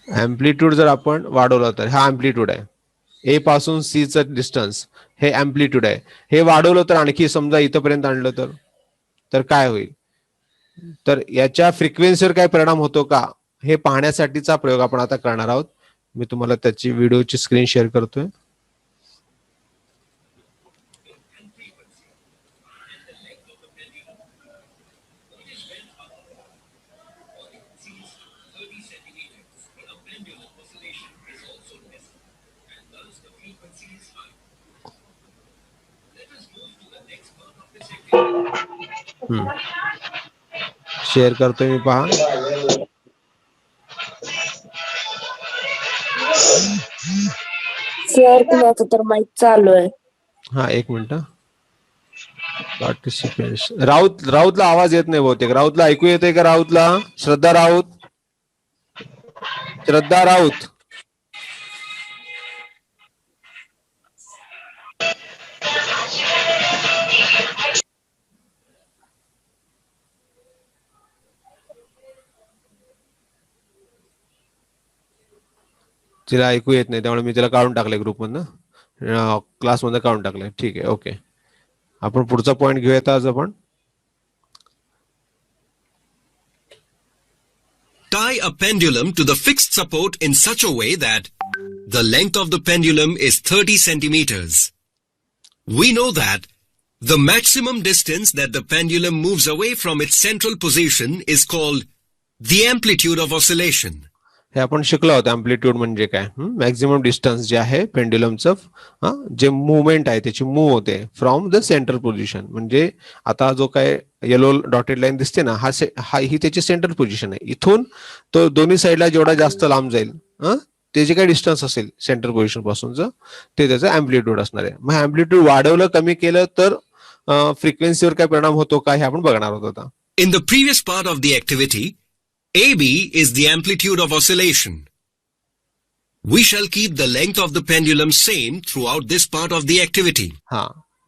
Amplitude जर आपण वाढवलं तर हा अँप्लिट्यूड आहे. ए पासून सी चं डिस्टन्स हे अँप्लिट्यूड आहे. हे वाढवलं तर आणखी समजा इथपर्यंत आणलं तर काय होईल? तर याच्या फ्रिक्वेन्सीवर काय परिणाम होतो का हे पाहण्यासाठीचा प्रयोग आपण आता करणार आहोत. मी तुम्हाला त्याची व्हिडिओची स्क्रीन शेअर करतोय. शेअर करतोय मी, पहा. शेअर कुणाचं तर माईक चालू आहे. हा, एक मिनिट. पार्टिसिपेंट्स. राऊतला आवाज येत नाही बहुतेक. राऊतला ऐकू येते का? राऊतला? श्रद्धा राऊत. तिला ऐकू येत नाही, त्यामुळे मी तिला काढून टाकलंय ग्रुपमधनं, क्लासमधनं काढून टाकलंय. ठीक आहे, ओके. आपण पुढचा पॉइंट घेऊयात आज आपण. Tie a pendulum to the fixed support in such a way that the length of the pendulum is 30 centimeters. We know that the maximum distance that the pendulum moves away from its central position is called the amplitude of oscillation. हे आपण शिकलो आहोत. Amplitude म्हणजे काय? Maximum distance जे आहे पेंड्युलमचं, जे movement आहे त्याची मूव होते फ्रॉम द सेंट्रल पोझिशन. म्हणजे आता जो काय येलो डॉटेड लाईन दिसते ना, ही त्याची सेंट्रल पोझिशन आहे. इथून तो दोन्ही साईडला जेवढा जास्त लांब जाईल, ते जे काही डिस्टन्स असेल सेंट्रल पोझिशन पासूनचं, ते त्याचं अँप्लिट्यूड असणार आहे. मग अँप्लिट्यूड वाढवलं कमी केलं तर फ्रिक्वेन्सीवर काय परिणाम होतो का हे आपण बघणार आहोत आता. In the previous part of the activity, AB is the amplitude of oscillation. We shall keep the length of the pendulum same throughout this part of the activity.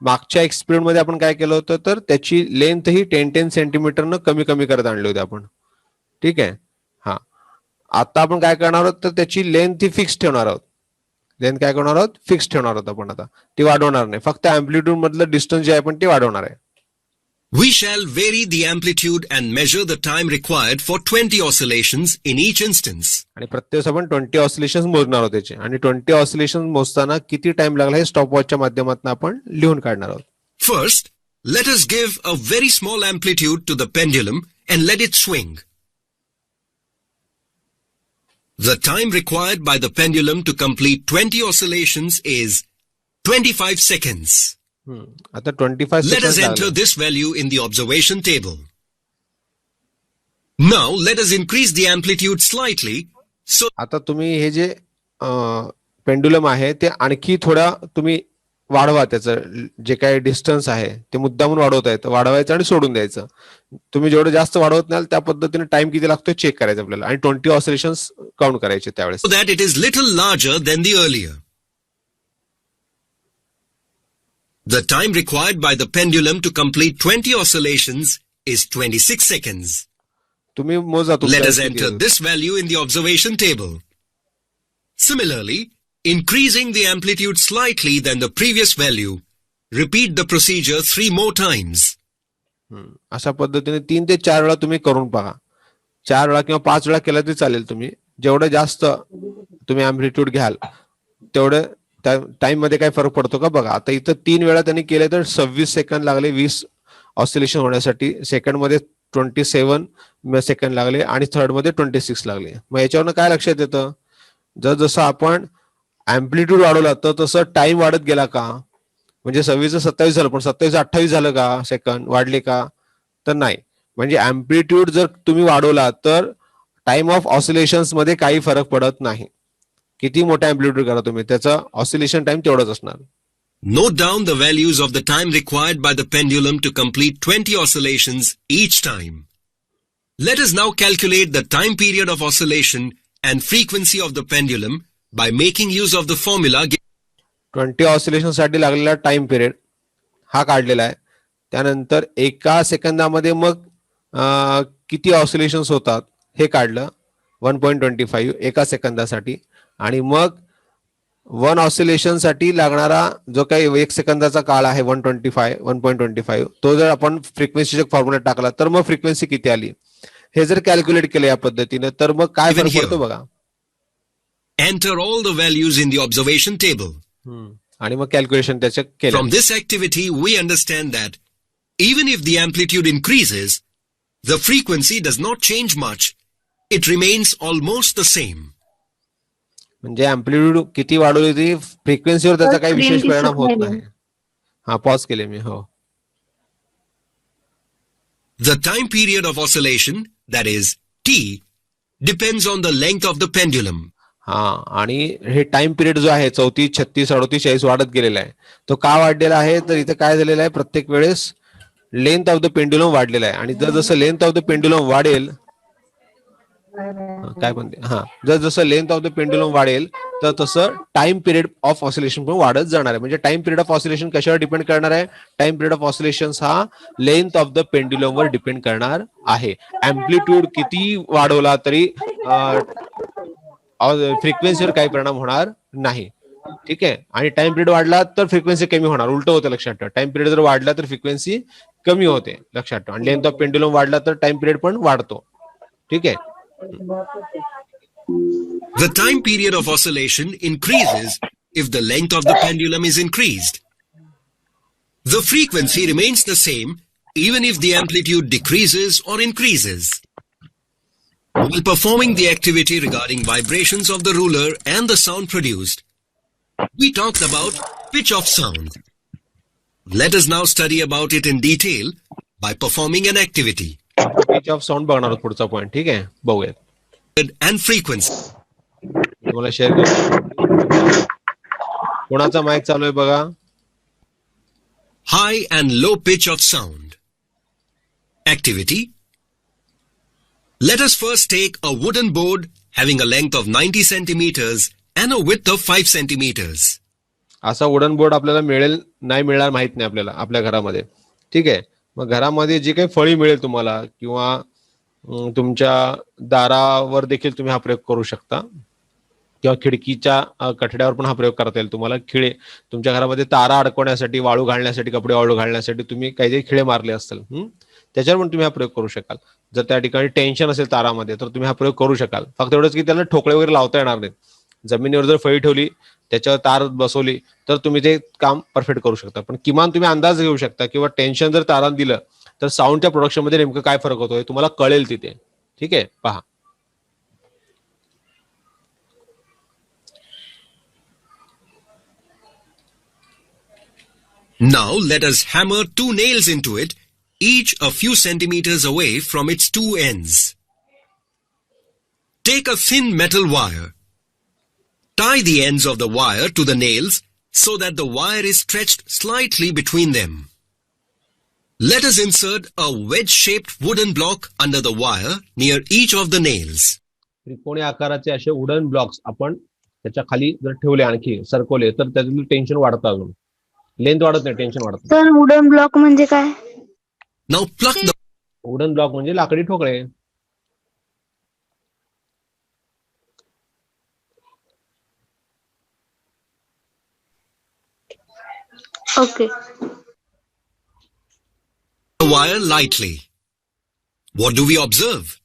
मागच्या एक्सपेरिमेंट मध्ये आपण काय केलं होतं, तर त्याची लेंथ ही 10 सेंटीमीटरनं कमी करत आणली होती आपण. ठीक आहे. आता आपण काय करणार आहोत, तर त्याची लेंथ ही फिक्स ठेवणार आहोत. काय करणार आहोत? फिक्स ठेवणार आहोत आपण. आता ती वाढवणार नाही. फक्त अँप्लिट्यूड मधलं डिस्टन्स जे आहे पण ते वाढवणार आहे. We shall vary the amplitude and measure the time required for 20 oscillations in each instance. आणि प्रत्येक आपण 20 ऑसिलेशन्स मोजणार आहोत त्याचे. आणि 20 ऑसिलेशन्स मोजताना किती टाइम लागला हे स्टॉपवॉचच्या माध्यमातून आपण लिहून काढणार आहोत. First, let us give a very small amplitude to the pendulum and let it swing. The time required by the pendulum to complete 20 oscillations is 25 seconds. आता 25 Let us second enter this value in the observation table. Now let us increase the amplitude slightly. So आता तुम्ही हे जे pendulum आहे ते आणखी थोडा तुम्ही वाढवा. त्याचं जे काही डिस्टन्स आहे ते मुद्दामून वाढवता येतं. वाढवायचं आणि सोडून द्यायचं. तुम्ही जेवढं जास्त वाढवत नाही त्या पद्धतीने टाइम किती लागतो चेक करायचं आपल्याला. आणि 20 ऑसिलेशन्स काउंट करायचे त्यावेळेस. that it is little larger than the earlier. The time required by the pendulum to complete 20 oscillations is 26 seconds. तुम्ही मोजा. Let us enter this value in the observation table. Similarly, increasing the amplitude slightly than the previous value, repeat the procedure 3 more times. अशा पद्धतीने 3 ते 4 वेळा तुम्ही करून पहा. 4 वेळा किंवा 5 वेळा केलं तरी चालेल. तुम्ही जेवढं जास्त तुम्ही अँप्लिट्यूड घ्याल तेवढं त्या टाइम मध्ये काय फरक पडतो का बघा. आता इथं 3 वेळा त्यांनी केले तर 26 सेकंद लागले 20 ऑसिलेशन होण्यासाठी. सेकंड मध्ये 27 सेकंद लागले आणि थर्ड मध्ये 26 लागले. मग याच्यावरनं काय लक्षात येतं, जसं आपण अँप्लिट्यूड वाढवला तर तसं टाइम वाढत गेला का? म्हणजे 26 27 झालं पण 27 28 झालं का सेकंद वाढले का? तर नाही. म्हणजे अँप्लिट्यूड जर तुम्ही वाढवला तर टाइम ऑफ ऑसिलेशन्स मध्ये काही फरक पडत नाही. किती मोठा अँप्लिट्यूड करा तुम्ही, त्याचा ऑसिलेशन टाइम तेवढाच असणार. Note down the values of the time required by the pendulum to complete 20 oscillations each time. Let us now calculate the time period of oscillation and frequency of the pendulum by making use of the formula. 20 oscillation साठी लागलेला time period हा काढलेला आहे. त्यानंतर एका सेकंदामध्ये मग किती oscillations होतात हे काढलं. 1.25 एका सेकंदासाठी. आणि मग 1 ऑसिलेशन साठी लागणारा जो काही 1 सेकंदाचा काळ आहे 1.25 तो जर आपण फ्रिक्वेन्सीच्या फॉर्म्युला टाकला तर मग फ्रिक्वेन्सी किती आली हे जर कॅल्क्युलेट केलं या पद्धतीने तर मग काय Even फरक here. पडतो बघा. Enter all the values in the observation table. आणि मग कॅल्क्युलेशन त्याचे केलं. From this activity, we understand that even if the amplitude increases, the frequency does not change much. It remains almost the same. म्हणजे amplitude किती वाढवली ती फ्रिक्वेन्सीवर त्याचा काही विशेष परिणाम होत नाही. हा पॉज केले मी. हो. The time period of oscillation, that is T, depends on the length of the pendulum. हा आणि हे टाइम पिरियड जो आहे 34, 36, 38, 40 वाढत गेलेला आहे. तो का वाढलेला आहे तर इथे काय झालेलं आहे प्रत्येक वेळेस लेंथ ऑफ द पेंड्युलम वाढलेला आहे. आणि जर जसं लेंथ ऑफ द पेंड्युलम वाढेल काय म्हणते जर जसं लेंथ ऑफ द पेंड्युलम वाढेल तर तसं टाइम पिरियड ऑफ ऑसिलेशन पण वाढत जाणार आहे. म्हणजे टाइम पिरियड ऑफ ऑसिलेशन कशावर डिपेंड करणार आहे. टाइम पिरियड ऑफ ऑसिलेशन हा लेंथ ऑफ द पेंड्युलम वर डिपेंड करणार आहे. अँप्लिट्यूड किती वाढवला तरी फ्रिक्वेन्सीवर काही परिणाम होणार नाही. ठीक आहे. आणि टाइम पिरियड वाढला तर फ्रिक्वेन्सी कमी होणार. उलट होतं लक्षात ठेवा. टाइम पिरियड जर वाढला तर फ्रिक्वेन्सी कमी होते लक्षात ठेवा. आणि लेंथ ऑफ पेंड्युलम वाढला तर टाइम पिरियड पण वाढतो. ठीक आहे. The time period of oscillation increases if the length of the pendulum is increased. The frequency remains the same even if the amplitude decreases or increases. While performing the activity regarding vibrations of the ruler and the sound produced, we talked about pitch of sound. Let us now study about it in detail by performing an activity. Pitch of sound बघणार आहोत पुढचा point. ठीक आहे. बघूयात. And frequency. तुम्हाला share करतो. कोणाचा mic चालू आहे बघा. High and low pitch of sound. Activity. Let us first take a wooden board having a length of 90 centimeters and a width of 5 centimeters. असा वुडन बोर्ड आपल्याला मिळेल नाही मिळणार माहित नाही आपल्याला आपल्या घरामध्ये. ठीक आहे. मग घरामध्ये जी काही फळी मिळेल तुम्हाला किंवा तुमच्या दारावर देखील तुम्ही हा प्रयोग करू शकता किंवा खिडकीच्या कठड्यावर पण हा प्रयोग करता येईल तुम्हाला. खिळे तुमच्या घरामध्ये तारा अडकवण्यासाठी वाळू घालण्यासाठी कपडे वाळू घालण्यासाठी तुम्ही काही खिळे मारले असतील त्याच्यावर पण तुम्ही हा प्रयोग करू शकाल. जर त्या ठिकाणी टेन्शन असेल तारामध्ये तर तुम्ही हा प्रयोग करू शकाल. फक्त एवढंच की त्याला ठोकळे वगैरे लावता येणार नाहीत. जमिनीवर जर फळी ठेवली त्याच्यावर तार बसवली तर तुम्ही ते काम परफेक्ट करू शकता. पण किमान तुम्ही अंदाज घेऊ शकता किंवा टेन्शन जर तारात दिलं तर साऊंडच्या प्रोडक्शन मध्ये नेमकं काय फरक होतोय तुम्हाला कळेल तिथे. ठीक आहे. पहा. Now let us hammer 2 nails into it, each a few centimeters away from its 2 ends. Take a thin metal wire. Tie the ends of the wire to the nails so that the wire is stretched slightly between them. Let us insert a wedge-shaped wooden block under the wire near each of the nails. त्रिकोणी आकाराचे असे wooden blocks आपण त्याच्या खाली जर ठेवले आणखी सरकवले तर त्याचं टेन्शन वाढतं. अजून लेंथ वाढत नाही टेन्शन वाढतं. सर वुडन ब्लॉक म्हणजे काय. Now pluck the wooden block म्हणजे लाकडी ठोकळे. Okay. wire lightly. What do we observe?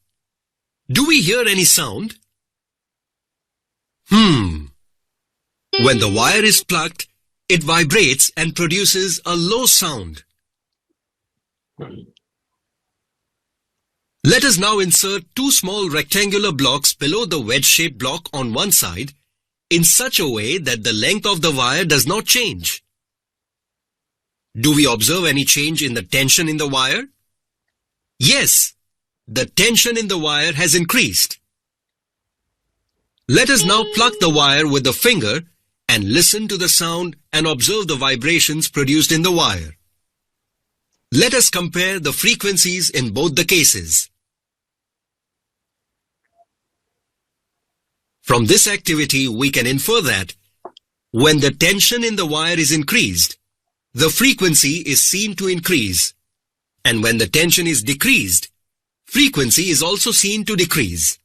Do we hear any sound? When the wire is plucked, it vibrates and produces a low sound. Let us now insert 2 small rectangular blocks below the wedge-shaped block on one side in such a way that the length of the wire does not change. Do we observe any change in the tension in the wire? Yes, the tension in the wire has increased. Let us now pluck the wire with the finger and listen to the sound and observe the vibrations produced in the wire. Let us compare the frequencies in both the cases. From this activity, we can infer that when the tension in the wire is increased, the frequency is seen to increase, and when the tension is decreased, frequency is also seen to decrease.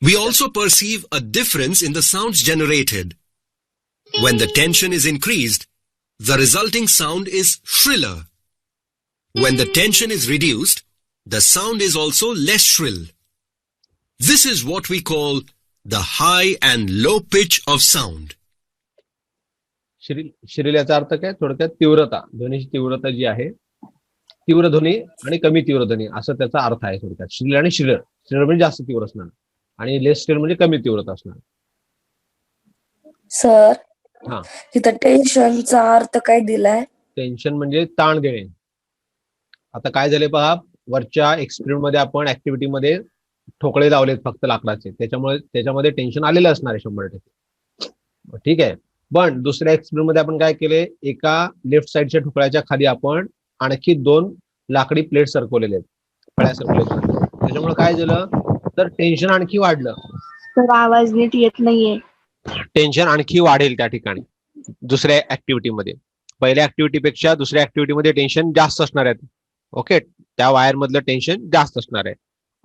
We also perceive a difference in the sounds generated. When the tension is increased, the resulting sound is shriller. When the tension is reduced, the sound is also less shrill. This is what we call the high and low pitch of sound. Srila याचा अर्थ काय? थोडक्यात तीव्रता, ध्वनीची तीव्रता जी आहे, तीव्र ध्वनी आणि कमी तीव्र ध्वनी असं त्याचा अर्थ आहे थोडक्यात. श्रील आणि श्रील. श्रील म्हणजे जास्त तीव्र असणार आणि लेस श्रील म्हणजे कमी तीव्रता असणार. सर हा. इथं टेन्शनचा अर्थ काय दिलाय? टेन्शन म्हणजे ताण देणे. आता काय झाले पहा, वरच्या एक्सपेरिमेंट मध्ये आपण ऍक्टिव्हिटीमध्ये ठोकळे लावलेत फक्त लाकडाचे, त्याच्यामुळे त्याच्यामध्ये टेन्शन आलेलं असणार आहे 100%. ठीक आहे. पण दुसऱ्या एक्सपेरिमेंट मध्ये आपण काय केले, एका लेफ्ट साइडच्या ठोकळ्याच्या खाली आपण आणखी 2 लाकडी प्लेट सरकवलेले आहेत, फळ्या सरकवलेल्या. त्याच्यामुळे काय झालं, तर टेन्शन आणखी वाढलं. तर आवाज नीट येत नाहीये. टेन्शन आणखी वाढेल त्या ठिकाणी दुसऱ्या ऍक्टिव्हिटीमध्ये. पहिल्या ऍक्टिव्हिटीपेक्षा दुसऱ्या ऍक्टिव्हिटीमध्ये टेन्शन जास्त असणार आहे. ओके, त्या वायर मधलं टेन्शन जास्त असणार आहे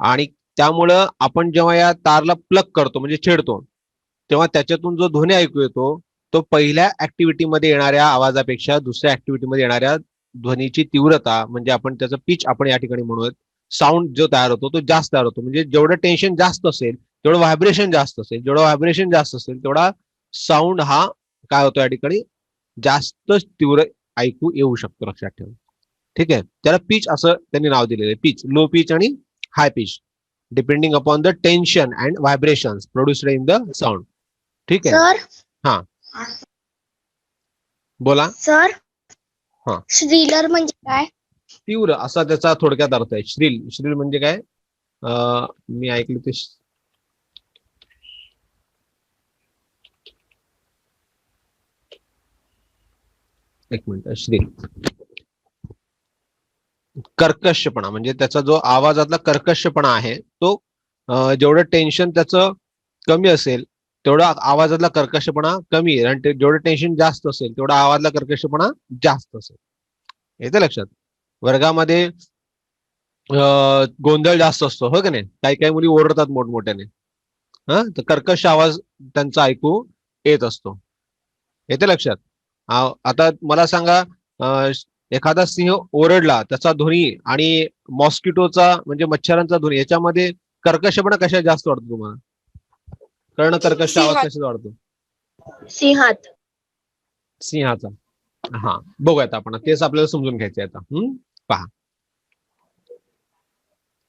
आणि त्यामुळं आपण जेव्हा या तारला प्लग करतो म्हणजे छेडतो, तेव्हा त्याच्यातून जो ध्वनी ऐकू येतो तो पहिल्या ऍक्टिव्हिटीमध्ये येणाऱ्या आवाजापेक्षा दुसऱ्या ऍक्टिव्हिटीमध्ये येणाऱ्या ध्वनीची तीव्रता म्हणजे आपण त्याचं पिच आपण या ठिकाणी म्हणूयात, साऊंड जो तयार होतो तो जास्त तयार होतो. म्हणजे जेवढं टेन्शन जास्त असेल तेवढं व्हायब्रेशन जास्त असेल, जेवढं व्हायब्रेशन जास्त असेल तेवढा साऊंड हा काय होतो या ठिकाणी जास्त तीव्र ऐकू येऊ शकतो. लक्षात ठेवा. ठीक आहे. त्याला पिच असं त्यांनी नाव दिलेलं आहे. पिच, लो पिच आणि high pitch, depending upon the tension and vibrations produced in the sound. ठीक आहे. सर हा, बोला. सर हा. श्रीलर म्हणजे काय? तीव्र असा त्याचा थोडक्यात अर्थ आहे. श्रील, श्रील म्हणजे काय? मी ऐकलं ते एक मिनिट. श्रील कर्कशपणा म्हणजे त्याचा जो आवाजातला कर्कशपणा आहे तो जेवढं टेन्शन त्याचं कमी असेल तेवढा आवाजातला कर्कशपणा कमी आहे आणि जेवढं टेन्शन जास्त असेल तेवढा आवाजातला कर्कशपणा जास्त असेल. येतं लक्षात. वर्गामध्ये गोंधळ जास्त असतो, हो की नाही? काही काही मुली ओरडतात मोठमोठ्याने, हा, तर कर्कश आवाज त्यांचा ऐकू येत असतो. येते लक्षात. आता मला सांगा, एखादा सिंह ओरडला त्याचा ध्वनी आणि मॉस्किटोचा म्हणजे मच्छरांचा ध्वनी याच्यामध्ये कर्कशपणा कशा जास्त वाटतो तुम्हाला? कर्ण कर्कश आवाज कशाचा वाटतो? सिंहात. सिंहाचा. हा, बघूयात आपण, तेच आपल्याला समजून घ्यायचं आहे आता. पहा.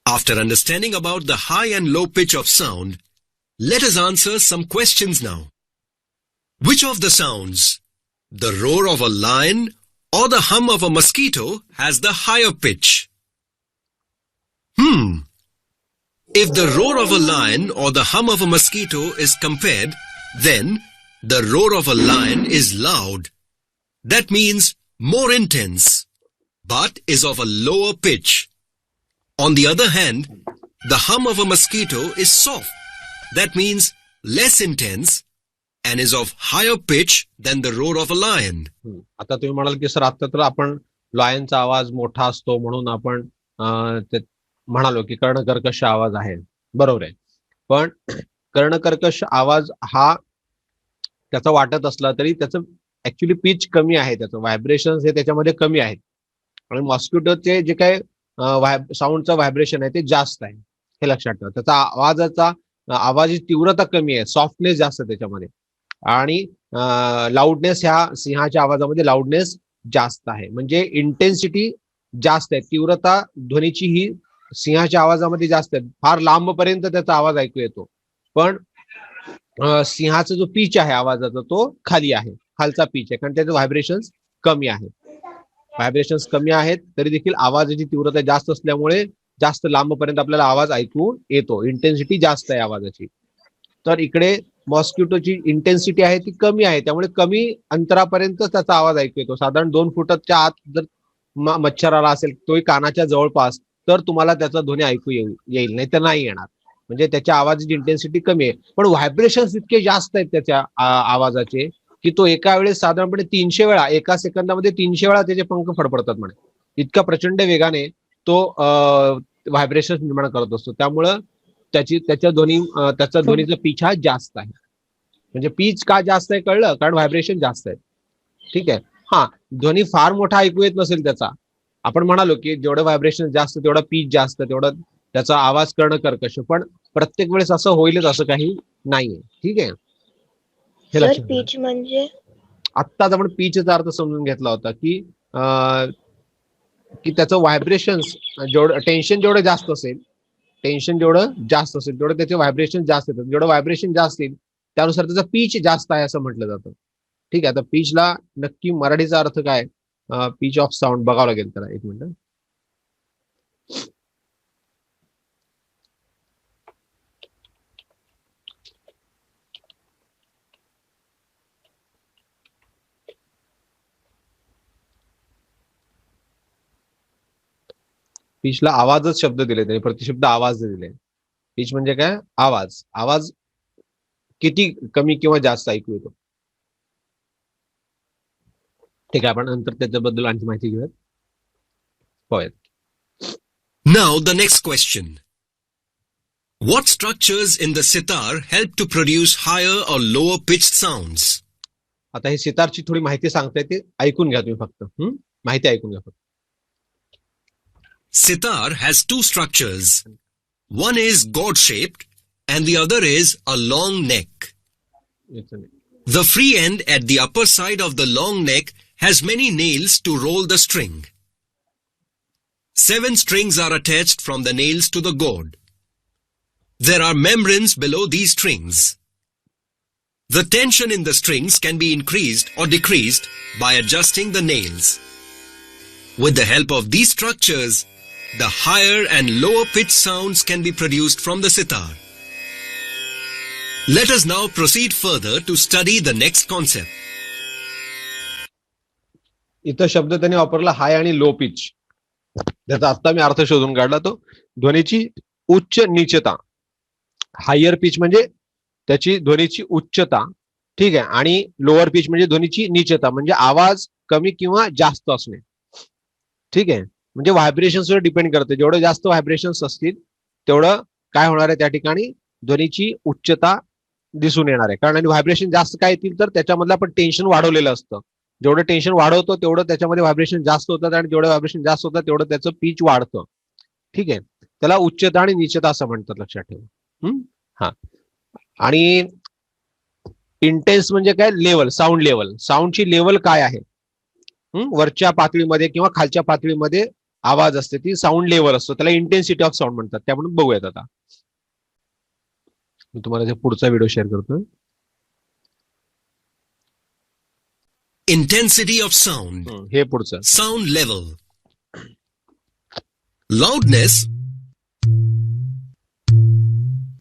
After understanding about the high and low pitch of sound, let us answer some questions now. Which of the sounds, the roar of a lion or the hum of a mosquito, has the higher pitch? If the roar of a lion or the hum of a mosquito is compared, then the roar of a lion is loud. That means more intense, but is of a lower pitch. On the other hand, the hum of a mosquito is soft. That means less intense and is of higher pitch than the roar of a lion. आता तुम्ही म्हणाल की sir आता तर आपण लॉयनचा आवाज मोठा असतो म्हणून आपण ते म्हणालो की कर्णकर्कश आवाज आहे. बरोबर आहे. पण कर्णकर्कश आवाज हा त्याचा वाटत असला तरी त्याचं ऍक्च्युली पिच कमी आहे, त्याचं व्हायब्रेशन हे त्याच्यामध्ये कमी आहेत आणि मॉस्किटोचे जे काही साऊंडचं व्हायब्रेशन आहे ते जास्त आहे. हे लक्षात ठेवा. त्याचा आवाजाची तीव्रता कमी आहे, सॉफ्टनेस जास्त त्याच्यामध्ये आणि लाऊडनेस ह्या सिंहाच्या आवाजामध्ये लाऊडनेस जास्त आहे. म्हणजे इंटेन्सिटी जास्त आहे, तीव्रता ध्वनीची ही सिंहाच्या आवाजामध्ये जास्त आहे. फार लांबपर्यंत त्याचा आवाज ऐकू येतो. पण सिंहाचा जो पिच आहे आवाजाचा तो खाली आहे, खालचा पिच आहे, कारण त्याचे व्हायब्रेशन्स कमी आहेत. व्हायब्रेशन्स कमी आहेत तरी देखील आवाजाची तीव्रता जास्त असल्यामुळे जास्त लांबपर्यंत आपल्याला आवाज ऐकू येतो. इंटेन्सिटी जास्त आहे आवाजाची. तर इकडे मॉस्किटोची इंटेन्सिटी आहे ती कमी आहे, त्यामुळे कमी अंतरापर्यंत त्याचा आवाज ऐकू येतो. साधारण 2 फुटाच्या आत जर मच्छर आला असेल तोही कानाच्या जवळपास तर तुम्हाला त्याचा ध्वनी ऐकू येईल, नाही तर नाही येणार. म्हणजे त्याच्या आवाजाची इंटेन्सिटी कमी आहे, पण व्हायब्रेशन्स इतके जास्त आहेत त्याच्या आवाजाचे की तो एका वेळेस साधारणपणे 300 वेळा, एका सेकंदामध्ये 300 वेळा त्याचे पंख फडफडतात म्हणे. इतका प्रचंड वेगाने तो व्हायब्रेशन निर्माण करत असतो. त्यामुळं त्याच्या त्याचा ध्वनीचा पिच हा जास्त आहे. म्हणजे पिच का जास्त आहे कळलं, कारण व्हायब्रेशन जास्त आहे. ठीक आहे. हा, ध्वनी फार मोठा ऐकू येत नसेल त्याचा, आपण म्हणालो की जेवढं व्हायब्रेशन जास्त तेवढा पीच जास्त, तेवढं त्याचा आवाज करणं कर्कश, पण प्रत्येक वेळेस असं होईलच असं काही नाहीये. ठीक आहे, हे सर लक्षात घ्या. पिच म्हणजे आत्ताच आपण पीचचा अर्थ समजून घेतला होता की की त्याचं व्हायब्रेशन जेवढं टेन्शन जेवढं जास्त असेल तेवढं त्याचे व्हायब्रेशन जास्त येतात. जेवढं व्हायब्रेशन जास्त येईल त्यानुसार त्याचा पीच जास्त आहे असं म्हटलं जातं. ठीक आहे. आता पीचला नक्की मराठीचा अर्थ काय, पीच ऑफ साऊंड बघावं लागेल त्याला, एक मिनिट. पीचला आवाजच शब्द दिले त्याने, प्रतिशब्द आवाज दिले. पीच म्हणजे काय, आवाज. आवाज किती कमी किंवा जास्त ऐकू येतो. ठीक आहे, आपण नंतर त्याच्याबद्दल आणखी माहिती घेऊयात. होय. Now the next question. What structures in the sitar help to produce higher or lower pitched sounds? आता हे सितारची थोडी माहिती सांगताय, ते ऐकून घ्या तुम्ही फक्त. माहिती ऐकून घ्या फक्त. Sitar has two structures. One is god-shaped and the other is a long neck. The free end at the upper side of the long neck has many nails to roll the string. 7 strings are attached from the nails to the gourd. There are membranes below these strings. The tension in the strings can be increased or decreased by adjusting the nails. With the help of these structures, the higher and lower pitch sounds can be produced from the sitar. Let us now proceed further to study the next concept. इथं शब्द त्यांनी वापरला हाय आणि low pitch. त्याचा आता मी अर्थ शोधून काढला, तो ध्वनीची उच्च नीचता. हायर पिच म्हणजे त्याची ध्वनीची उच्चता. ठीक आहे. आणि लोअर पिच म्हणजे ध्वनीची नीचता, म्हणजे आवाज कमी किंवा जास्त असणे. ठीक आहे. म्हणजे व्हायब्रेशन्सवर डिपेंड करते. जेवढं जास्त व्हायब्रेशन्स असतील तेवढं काय होणार आहे, त्या ठिकाणी ध्वनीची उच्चता दिसून येणार आहे. कारण व्हायब्रेशन जास्त काय येतील तर त्याच्यामधलं आपण टेन्शन वाढवलेलं असतं. जेवढं टेन्शन वाढवतो तेवढं त्याच्यामध्ये व्हायब्रेशन जास्त होतात, आणि जेवढं व्हायब्रेशन जास्त होतं तेवढं त्याचं पिच वाढतं. ठीक आहे. त्याला उच्चता आणि नीचता असं म्हणतात, लक्षात ठेवा. हा. आणि इंटेन्स म्हणजे काय, लेवल, साऊंड लेवल. साऊंडची लेवल काय आहे, वरच्या पातळीमध्ये किंवा खालच्या पातळीमध्ये आवाज असते ती साऊंड लेवल असतो, त्याला इंटेन्सिटी ऑफ साऊंड म्हणतात. त्यामुळे बघूयात आता. मी तुम्हाला पुढचा व्हिडिओ शेअर करतो. Intensity of sound. हे पुढचं. Sound level. Loudness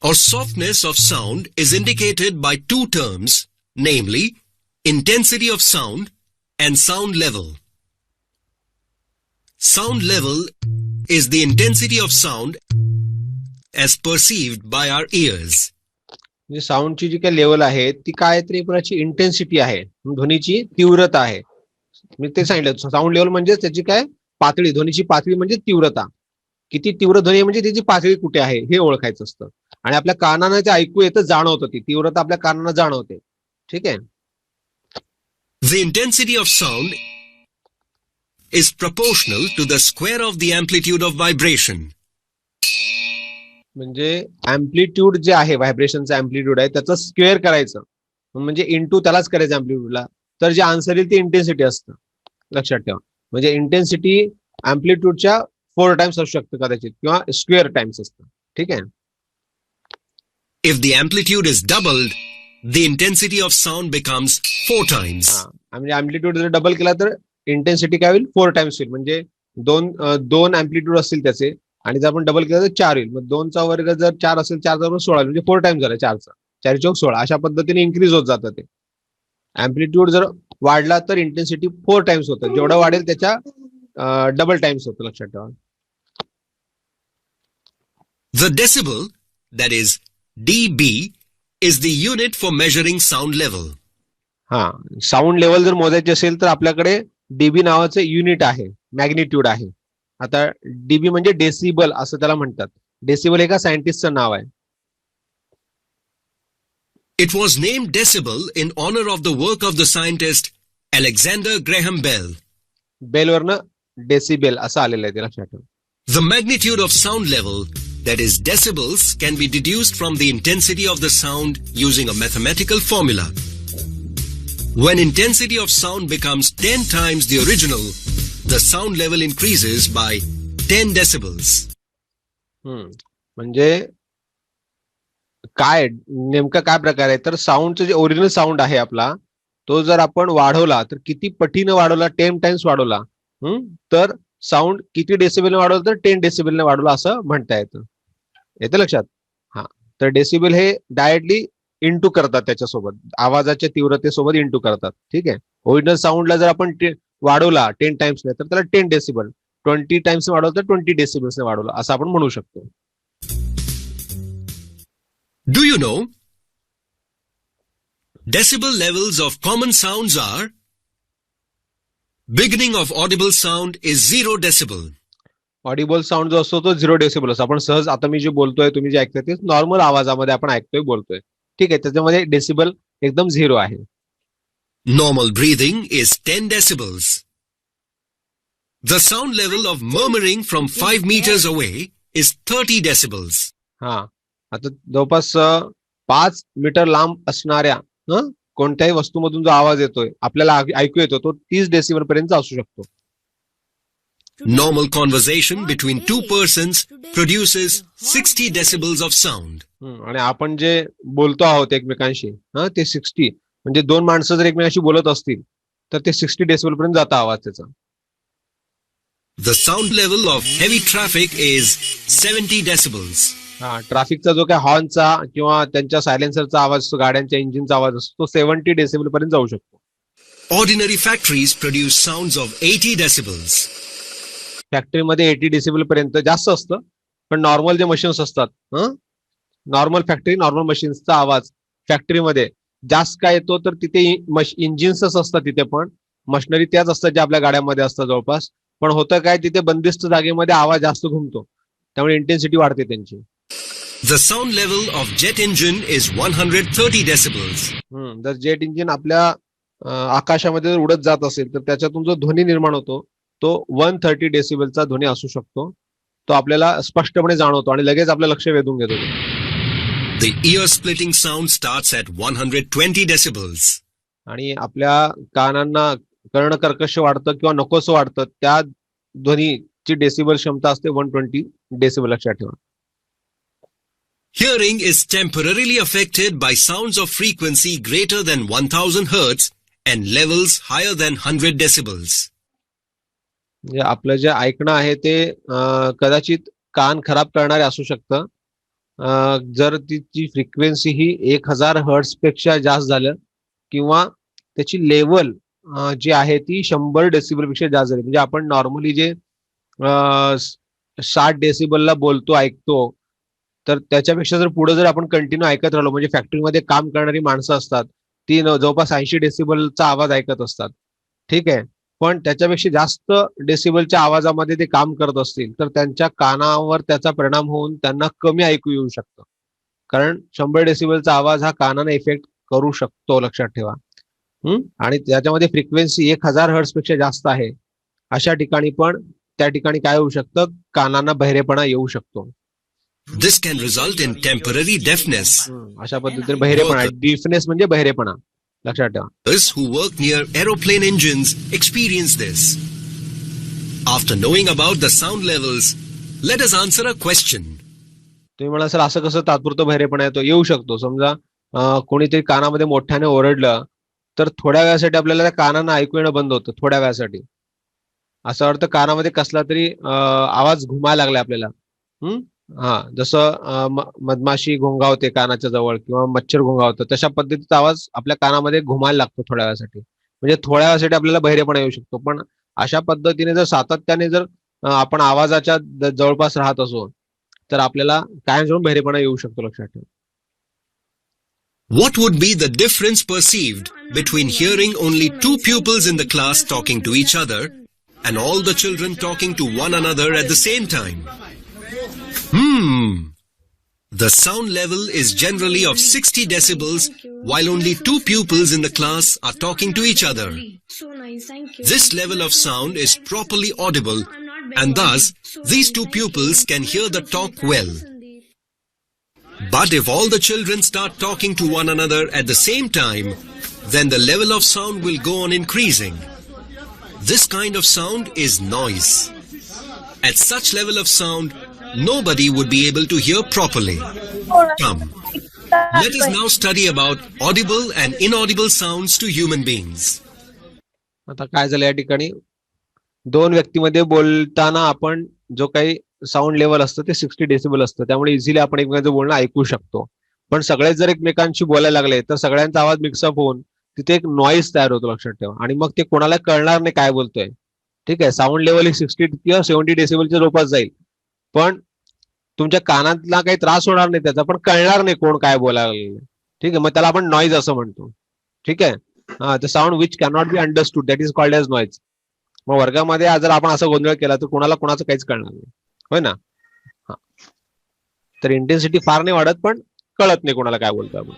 or softness of sound is indicated by two terms, namely intensity of sound and sound level. Sound level is the intensity of sound as perceived by our ears. म्हणजे साऊंडची जी काही level आहे ती काय, त्रिपुराची intensity आहे, ध्वनीची तीव्रता आहे. मी ते सांगितलं, साऊंड लेवल म्हणजे त्याची काय पातळी, ध्वनीची पातळी म्हणजे तीव्रता. किती तीव्र ध्वनी म्हणजे त्याची पातळी कुठे आहे हे ओळखायचं असतं. आणि आपल्या कानानं ते ऐकू येतं, जाणवतं, ती तीव्रता आपल्या कानानं जाणवते. ठीक आहे. The intensity of sound is proportional to the square of the amplitude of vibration. म्हणजे अँप्लिट्यूड जे आहे, व्हायब्रेशनचा अँप्लिट्यूड आहे त्याचं स्क्वेअर करायचं, म्हणजे इंटू त्यालाच करायचं अँप्लिट्यूडला, तर जे आन्सर येईल ते इंटेन्सिटी असतं. लक्षात ठेवा. म्हणजे इंटेन्सिटी अँप्लिट्यूडच्या 4 टाइम्स असू शकतं कदाचित, किंवा स्क्वेअर टाइम्स असतं. ठीक आहे. If the amplitude is doubled, the intensity of sound becomes 4 times. म्हणजे अँप्लिट्यूड जर डबल केला तर इंटेन्सिटी काय होईल, 4 टाइम्स होईल. म्हणजे दोन अँप्लिट्यूड असतील त्याचे, आणि जर आपण डबल केलं तर 4 येईल. मग 2चा वर्ग जर 4 असेल, 4चा वर्ग 16, म्हणजे 4 टाइम्स झाला 4चा. 4 चौक 16. अशा पद्धतीने इन्क्रीज होत जातं ते. अँप्लिट्यूड जर वाढला तर इंटेन्सिटी 4 टाइम्स होतं, जेवढं वाढेल त्याच्या डबल टाइम्स होतं. लक्षात ठेवा. The decibel, that is dB, is the unit for measuring sound level. हा, साऊंड लेवल जर मोजायची असेल तर आपल्याकडे डीबी नावाचं युनिट आहे, मॅग्निट्यूड आहे. आता डीबी म्हणजे डेसिबल असं त्याला म्हणतात. डेसिबल हे का सायंटिस्टचं नाव आहे. It was named decibel in honor of the work of the scientist Alexander Graham Bell. बेलवरनं डेसिबेल असं आलेलं आहे ते लक्षात ठेवा. The magnitude of sound level, that is decibels, can be deduced from the intensity of the sound using a mathematical formula. When intensity of sound becomes 10 times the original, the sound level increases by 10 decibels. म्हणजे काय नेमका काय प्रकार आहे तर साऊंडचं जे original sound आहे आपला तो जर आपण वाढवला तर किती पटीने वाढवला 10 टाइम्स वाढवला तर साऊंड किती डेसिबेल वाढवलं तर 10 डेसिबेलने वाढवला असं म्हणता येतं. येतं लक्षात. हा तर डेसिबेल हे डायरेक्टली इंटू करतात त्याच्यासोबत आवाजाच्या तीव्रतेसोबत इंटू करतात. ठीक आहे. ओरिजिनल साऊंडला जर आपण वाढवला 10 टाइम्सने तर त्याला 10 डेसिबल 20 टाइम्स वाढवलं तर 20 डेसिबल्सने वाढवलं असं आपण म्हणू शकतो. Do you know? Decibel levels of common sounds are: beginning of audible sound is 0 decibel. Audible sound जो असतो तो 0 डेसिबल असतो. आपण सहज आता मी जे बोलतोय तुम्ही जे ऐकताय ते नॉर्मल आवाजामध्ये आपण ऐकतोय बोलतोय. ठीक आहे. त्याच्यामध्ये डेसिबल एकदम 0 आहे. Normal breathing is 10 decibels. The sound level of murmuring from 5 meters away is 30 decibels. हा आता जवळपास 5 मीटर लांब असणाऱ्या कोणत्याही वस्तूमधून जो आवाज येतोय आपल्याला ऐकू येतो तो 30 डेसिबल पर्यंत असू शकतो. Normal conversation between two persons produces 60 decibels of sound. आणि आपण जे बोलतो आहोत एकमेकांशी ते 60 म्हणजे दोन माणसं जर एकमेकांशी बोलत असतील तर ते 60 डेसिबल पर्यंत जातं आवाज त्याचा. The sound level of heavy traffic is 70 decibels. हा ट्रॅफिकचा जो काय हॉर्नचा किंवा त्यांच्या सायलेन्सरचा आवाज असतो गाड्यांच्या इंजिनचा आवाज असतो तो 70 डेसिबल पर्यंत जाऊ शकतो. Ordinary factories produce sounds of 80 decibels. फॅक्टरीमध्ये 80 डेसिबल पर्यंत जास्त असतं पण नॉर्मल जे मशीन्स असतात नॉर्मल फॅक्टरी नॉर्मल मशीन्सचा आवाज फॅक्टरीमध्ये जास्त काय येतो तर तिथे इंजिन्सच असतात तिथे पण मशिनरी त्याच असतात ज्या आपल्या गाड्यांमध्ये असतात जवळपास. पण होतं काय तिथे बंदिस्त जागेमध्ये आवाज जास्त घुमतो त्यामुळे इंटेन्सिटी वाढते त्यांची. The sound level of jet engine is 130 decibels. जर जेट इंजिन आपल्या आकाशामध्ये जर उडत जात असेल तर त्याच्यातून जो ध्वनी निर्माण होतो तो 130 डेसिबलचा ध्वनी असू शकतो. तो आपल्याला स्पष्टपणे जाणवतो आणि लगेच आपलं लक्ष वेधून घेतो. The ear-splitting sound starts at 120 decibels. आणि आपल्या कानांना कर्णकर्कश वाढतं किंवा नकोसं वाटतं त्या ध्वनीची डेसिबल क्षमता असते 120 डेसिबल लक्षात ठेवा. Hearing is temporarily affected by sounds of frequency greater than 1000 hertz and levels higher than 100 decibels. म्हणजे आपलं जे ऐकणं आहे ते कदाचित कान खराब करणारे असू शकतं जर तिची फ्रिक्वेन्सी ही 1000 हर्ट्स पेक्षा जास्त झालं किंवा त्याची लेवल जी आहे ती 100 डेसिबल पेक्षा जास्त झाली. म्हणजे आपण नॉर्मली जे 60 डेसिबलला बोलतो ऐकतो तर त्याच्यापेक्षा जर पुढे जर आपण कंटिन्यू ऐकत राहिलो म्हणजे फॅक्टरीमध्ये काम करणारी माणसं असतात ती जवळपास 80 डेसिबलचा आवाज ऐकत असतात. ठीक आहे. पण त्याच्यापेक्षा जास्त डेसिबलच्या आवाजामध्ये ते काम करत असतील तर त्यांच्या कानावर त्याचा परिणाम होऊन त्यांना कमी ऐकू येऊ शकतं कारण 100 डेसिबलचा आवाज हा कानाने इफेक्ट करू शकतो लक्षात ठेवा. आणि त्याच्यामध्ये फ्रिक्वेन्सी 1000 हर्ट्स पेक्षा जास्त आहे अशा ठिकाणी पण त्या ठिकाणी काय होऊ शकतं कानांना बहिरेपणा येऊ शकतो. This can result in temporary deafness. अशा पद्धतीने बहिरेपणा डिफनेस म्हणजे बहिरेपणा लक्षात ठेवा. Those who work near aeroplane engines experience this. After knowing about the sound levels, let us answer a question. तुम्ही म्हणा सर असं कसं तात्पुरतं बहिरेपणा येतो येऊ शकतो. समजा कोणीतरी कानामध्ये मोठ्याने ओरडलं तर थोड्या वेळासाठी आपल्याला त्या कानांना ऐकू येणं बंद होतं थोड्या वेळासाठी. असं वाटतं कानामध्ये कसला तरी आवाज घुमायला लागला आपल्याला. जसं मधमाशी घोंगावते कानाच्या जवळ किंवा मच्छर घोंगावतं तशा पद्धतीचा आवाज आपल्या कानामध्ये घुमायला लागतो थोड्या वेळासाठी. म्हणजे थोड्या वेळासाठी आपल्याला बहिरेपणा येऊ शकतो. पण अशा पद्धतीने जर सातत्याने जर आपण आवाजाच्या जवळपास राहत असो तर आपल्याला कायमस्वरूपी बहिरेपणा येऊ शकतो लक्षात ठेवा. What would be the difference perceived between hearing only 2 pupils in the class talking to each other and all the children talking to one another at the same time? The sound level is generally of 60 decibels while only 2 pupils in the class are talking to each other. So nice, thank you. This level of sound is properly audible and thus these 2 pupils can hear the talk well. But if all the children start talking to one another at the same time, then the level of sound will go on increasing. This kind of sound is noise. At such level of sound, nobody would be able to hear properly. Come, let us now study about audible and inaudible sounds to human beings. आता काय झालं या ठिकाणी, दोन व्यक्तीमध्ये बोलताना आपण जो काही साऊंड लेवल असतं ते 60 डेसिबल असतं, त्यामुळे इझिली आपण एकमेकांचं बोलणं ऐकू शकतो. पण सगळेच जर एकमेकांशी बोलायला लागले तर सगळ्यांचा आवाज मिक्सअप होऊन तिथे एक नॉईज तयार होतो, लक्षात ठेवा. आणि मग ते कोणाला कळणार नाही काय बोलतोय. ठीक आहे, साऊंड लेवल ही 60 किंवा 70 डेसिबलच्या जवळपास जाईल, पण तुमच्या कानातला काही त्रास होणार नाही त्याचा, पण कळणार नाही कोण काय बोलायला लागले. ठीक आहे, मग त्याला आपण नॉईज असं म्हणतो. ठीक आहे, the sound which cannot be understood that is called as noise. मग वर्गामध्ये जर आपण असा गोंधळ केला तर कोणाला कोणाचं काहीच कळणार नाही, होय ना. तर इंटेन्सिटी फार नाही वाढत, पण कळत नाही कोणाला काय बोलतो आपण.